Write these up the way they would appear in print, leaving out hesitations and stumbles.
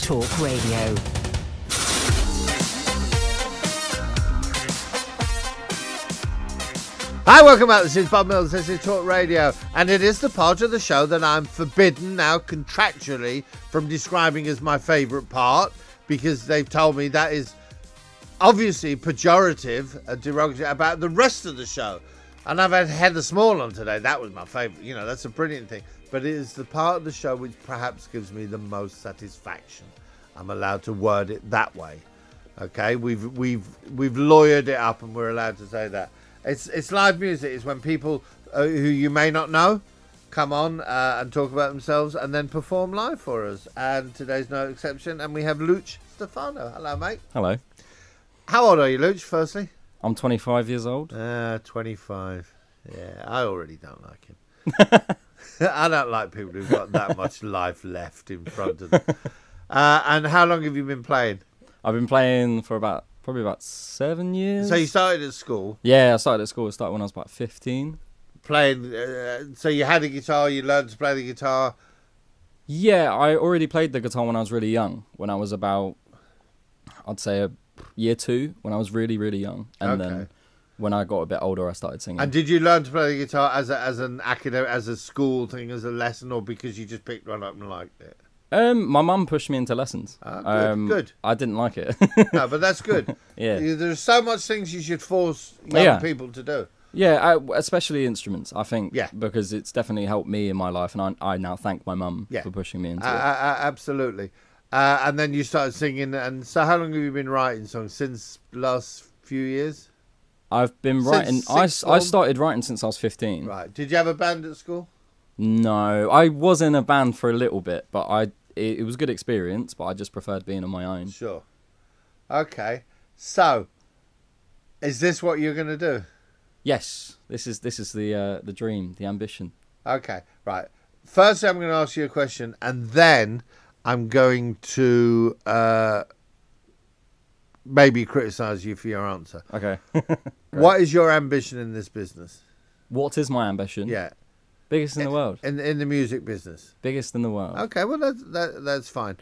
Talk Radio. Hi, welcome back. This is Bob Mills. This is Talk Radio, and it is the part of the show that I'm forbidden now contractually from describing as my favourite part, because they've told me that is obviously pejorative and derogatory about the rest of the show. And I've had Heather Small on today. That was my favourite. You know, that's a brilliant thing. But it is the part of the show which perhaps gives me the most satisfaction. I'm allowed to word it that way. Okay, we've lawyered it up, and we're allowed to say that. It's live music. It's when people who you may not know come on and talk about themselves and then perform live for us. And today's no exception. And we have Luch Stefano. Hello, mate. Hello. How old are you, Luch, firstly? I'm 25 years old. 25. Yeah, I already don't like him. I don't like people who've got that much life left in front of them. And how long have you been playing? I've been playing for probably about 7 years. So you started at school? Yeah, I started at school. I started when I was about 15. Playing, so you had a guitar, you learned to play the guitar? Yeah, I already played the guitar when I was really young. When I was about, I'd say, year 2, when I was really, really young. And then when I got a bit older, I started singing. And did you learn to play the guitar as an academic, as a school thing, as a lesson, or because you just picked one up and liked it? My mum pushed me into lessons. Good. I didn't like it. No, but that's good. Yeah. There's so much things you should force young people to do. Yeah, especially instruments, I think. Yeah. Because it's definitely helped me in my life, and I now thank my mum for pushing me into it. Absolutely. And then you started singing. And so how long have you been writing songs? Since last few years? I've been writing. I started writing since I was 15. Right. Did you have a band at school? No, I was in a band for a little bit, but it was a good experience, but I just preferred being on my own. Sure. Okay. So, is this what you're going to do? Yes. This is the dream, the ambition. Okay. Right. First, I'm going to ask you a question, and then I'm going to maybe criticize you for your answer. Okay. What is your ambition in this business? What is my ambition? Yeah. Biggest in the world. In the music business. Biggest in the world. Okay, well that's fine.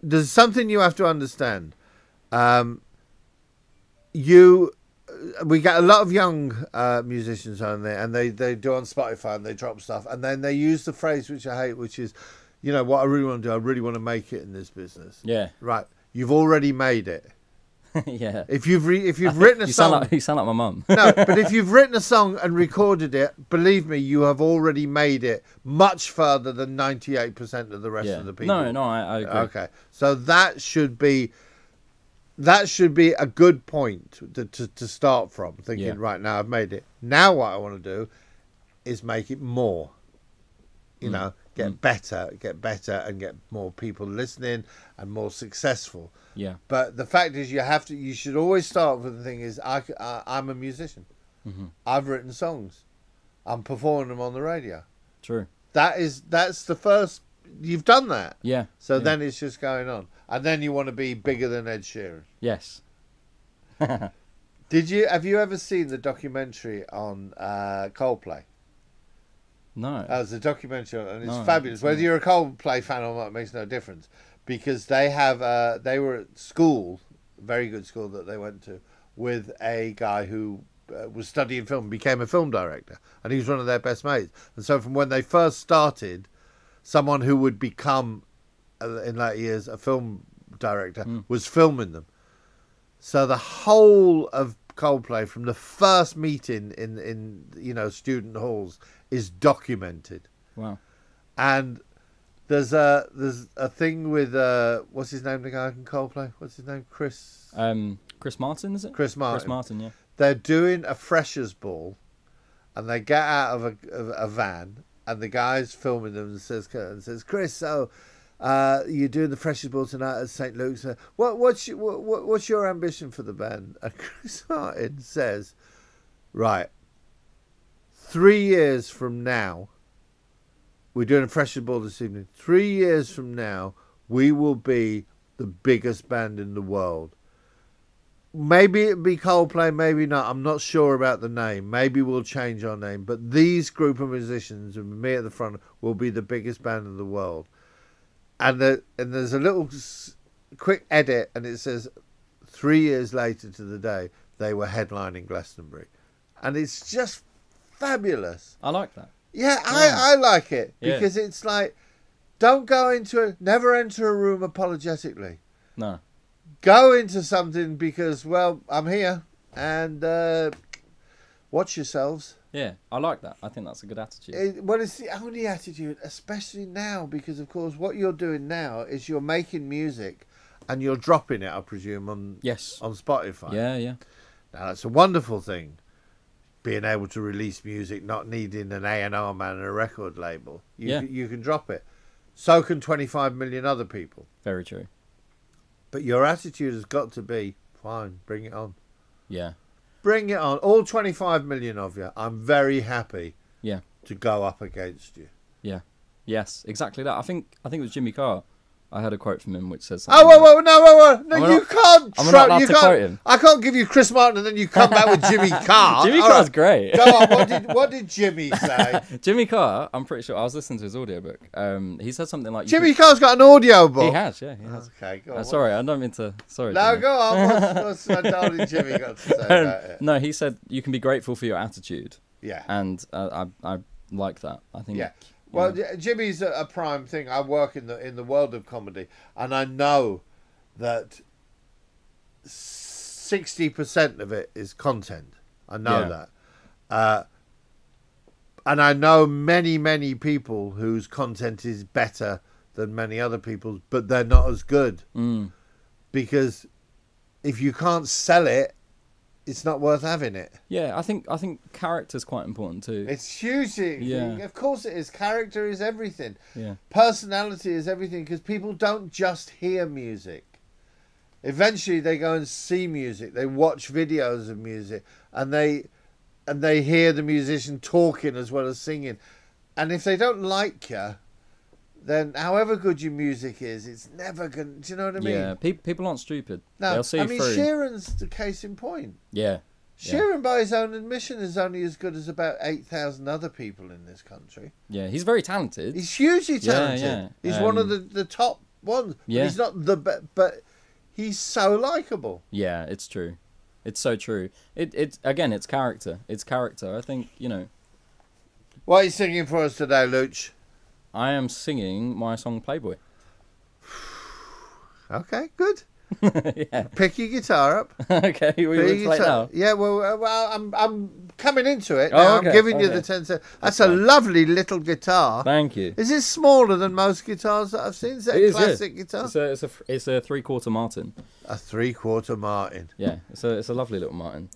There's something you have to understand. We get a lot of young musicians on there, and they do on Spotify and they drop stuff, and then they use the phrase which I hate, which is, you know, what I really want to do. I really want to make it in this business. Yeah. Right. You've already made it. Yeah. If you've written a song, you sound like my mum. No, but if you've written a song and recorded it, believe me, you have already made it much further than 98% of the rest of the people. No, I agree. Okay, so that should be a good point to start from. Thinking, right now I've made it. Now what I want to do is make it more. You know, get better, and get more people listening and more successful. Yeah. But the fact is, you should always start with the thing is, I'm a musician. Mm-hmm. I've written songs. I'm performing them on the radio. True. That's the first. You've done that. Yeah. So then it's just going on, and then you want to be bigger than Ed Sheeran. Yes. Have you ever seen the documentary on Coldplay? No. It's a documentary, and it's fabulous. Whether you're a Coldplay fan or not, it makes no difference, because they were at school, very good school that they went to, with a guy who was studying film, became a film director, and he was one of their best mates. And so from when they first started, someone who would become, in later years, a film director was filming them. So the whole of Coldplay, from the first meeting in student halls, is documented. Wow. And there's a thing with what's his name, the guy from Coldplay? What's his name? Chris Martin, is it? Chris Martin. Chris Martin, yeah. They're doing a freshers ball, and they get out of a van, and the guy's filming them and says, Chris, so you're doing the freshers ball tonight at St. Luke's. What's your ambition for the band? And Chris Martin says, right, 3 years from now, we're doing a freshers ball this evening. 3 years from now, we will be the biggest band in the world. Maybe it'll be Coldplay, maybe not. I'm not sure about the name. Maybe we'll change our name. But these group of musicians, and me at the front, will be the biggest band in the world. and there's a little quick edit, and it says 3 years later to the day they were headlining Glastonbury, and it's just fabulous. I like that. Yeah, I like it because it's like, never enter a room apologetically. No. Go into something because, well, I'm here, and watch yourselves. Yeah, I like that. I think that's a good attitude. It's the only attitude, especially now, because, of course, what you're doing now is you're making music and you're dropping it, I presume, on Spotify. Yeah. Now, that's a wonderful thing, being able to release music, not needing an A&R man and a record label. You can drop it. So can 25 million other people. Very true. But your attitude has got to be, fine, bring it on. Yeah. Bring it on. All 25 million of you. I'm very happy to go up against you. Yeah. Yes, exactly that. I think it was Jimmy Carr. I heard a quote from him which says something. No, you can't. I'm not allowed to quote him. I can't give you Chris Martin and then you come back with Jimmy Carr. Jimmy Carr's great. Go on. What did Jimmy say? Jimmy Carr, I'm pretty sure I was listening to his audiobook. He said something like, Jimmy Carr's got an audiobook. He has, yeah. He has. Okay, go on. Sorry, I don't mean to. Sorry. No, Jimmy. go on. What's my darling Jimmy got to say about it? No, he said you can be grateful for your attitude. Yeah. And I like that. I think. Yeah. Well, Jimmy's a prime thing. I work in the world of comedy, and I know that 60% of it is content. I know that. And I know many people whose content is better than many other people's, but they're not as good. Because if you can't sell it, it's not worth having it. Yeah, I think character's quite important too. It's hugely. Yeah. Of course it is. Character is everything. Yeah. Personality is everything, because people don't just hear music. Eventually they go and see music. They watch videos of music, and they hear the musician talking as well as singing. And if they don't like you, then however good your music is, it's never going to... Do you know what I mean? Yeah, people aren't stupid. No, they'll see through. Sheeran's the case in point. Yeah. Sheeran, by his own admission, is only as good as about 8,000 other people in this country. Yeah, he's very talented. He's hugely talented. Yeah. He's one of the top ones. Yeah. But he's not the best, but he's so likeable. Yeah, it's true. It's so true. It's character. It's character. I think, What are you singing for us today, Luch? I am singing my song Playboy. Okay, good. Yeah. Pick your guitar up. Okay, we play it now. Yeah, well, I'm coming into it Oh, now. okay, I'm giving you the 10 cents. That's a lovely little guitar. Thank you. Is it smaller than most guitars that I've seen? Is it a classic guitar? It's a 3/4 Martin. A 3/4 Martin. Yeah, it's a lovely little Martin.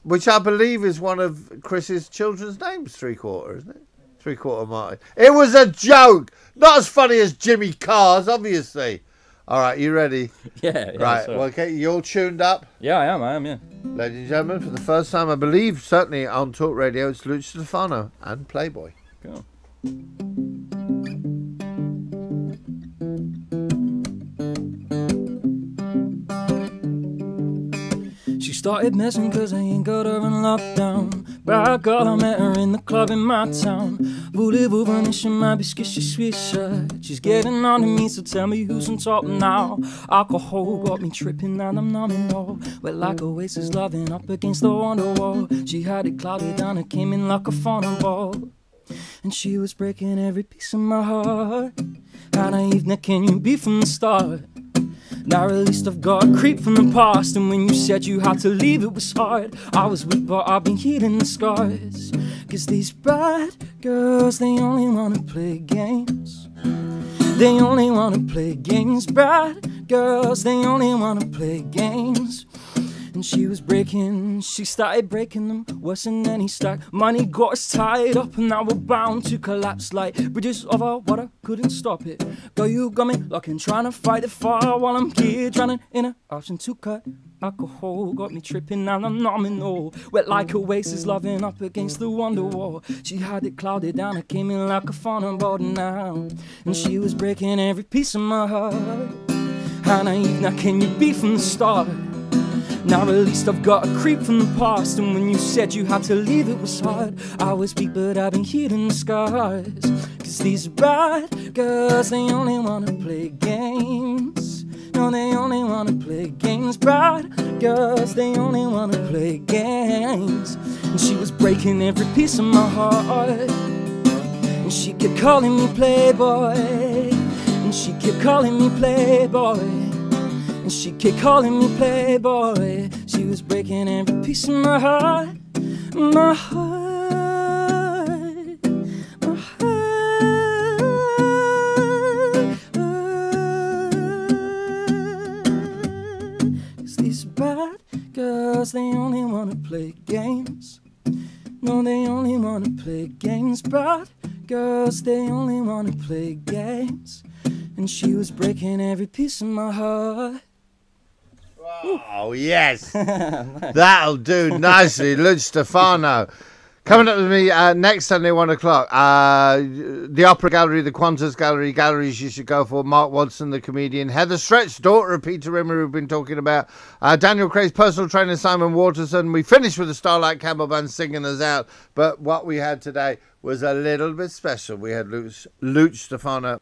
Which I believe is one of Chris's children's names, 3/4, isn't it? 3/4 Martin. It was a joke. Not as funny as Jimmy Carr's, obviously. All right, you ready? Yeah. Right, sure. well, okay, you all tuned up? Yeah, I am, yeah. Ladies and gentlemen, for the first time, I believe, certainly on Talk Radio, it's Luch Stefano and Playboy. Cool. She started messing cause I ain't got her in lockdown. Bad girl, I met her in the club in my town. Voulez-vous venir chez ma biscuit, she swisher. She's getting on to me, so tell me who's on top now. Alcohol got me tripping and I'm numbing all. Wet like Oasis, loving up against the wonder wall. She had it clouded down, it came in like a funnel ball. And she was breaking every piece of my heart. How naive now can you be from the start? Now at least I've got a creep from the past. And when you said you had to leave, it was hard. I was weak, but I've been healing the scars. Cause these bad girls, they only wanna play games. They only wanna play games. Bad girls, they only wanna play games. And she started breaking them worse than any stack. Money got us tied up and now we're bound to collapse like bridges over water, couldn't stop it. Girl, you got me looking, trying to fight the fire while I'm here drowning in an option to cut. Alcohol got me tripping and I'm numbing all. Wet like Oasis, loving up against the wonder wall. She had it clouded down, I came in like a funnel board now. And she was breaking every piece of my heart. How naive now can you be from the start? Now at least I've got a creep from the past. And when you said you had to leave, it was hard. I was weak, but I've been healing the scars. 'Cause these bad girls, they only wanna play games. No, they only wanna play games. Bad girls, they only wanna play games. And she was breaking every piece of my heart. And she kept calling me Playboy. And she kept calling me Playboy. And she kept calling me Playboy. She was breaking every piece of my heart. My heart, my heart. Cause these bad girls, they only wanna play games. No, they only wanna play games. Bad girls, they only wanna play games. And she was breaking every piece of my heart. Oh, yes. That'll do nicely. Luch Stefano. Coming up with me next Sunday, 1 o'clock. The Opera Gallery, the Qantas Gallery, galleries you should go for. Mark Watson, the comedian. Heather Stretch, daughter of Peter Rimmer, who've been talking about. Daniel Craig's personal trainer, Simon Waterson. We finished with the Starlight Campbell Band singing us out. But what we had today was a little bit special. We had Luch Stefano.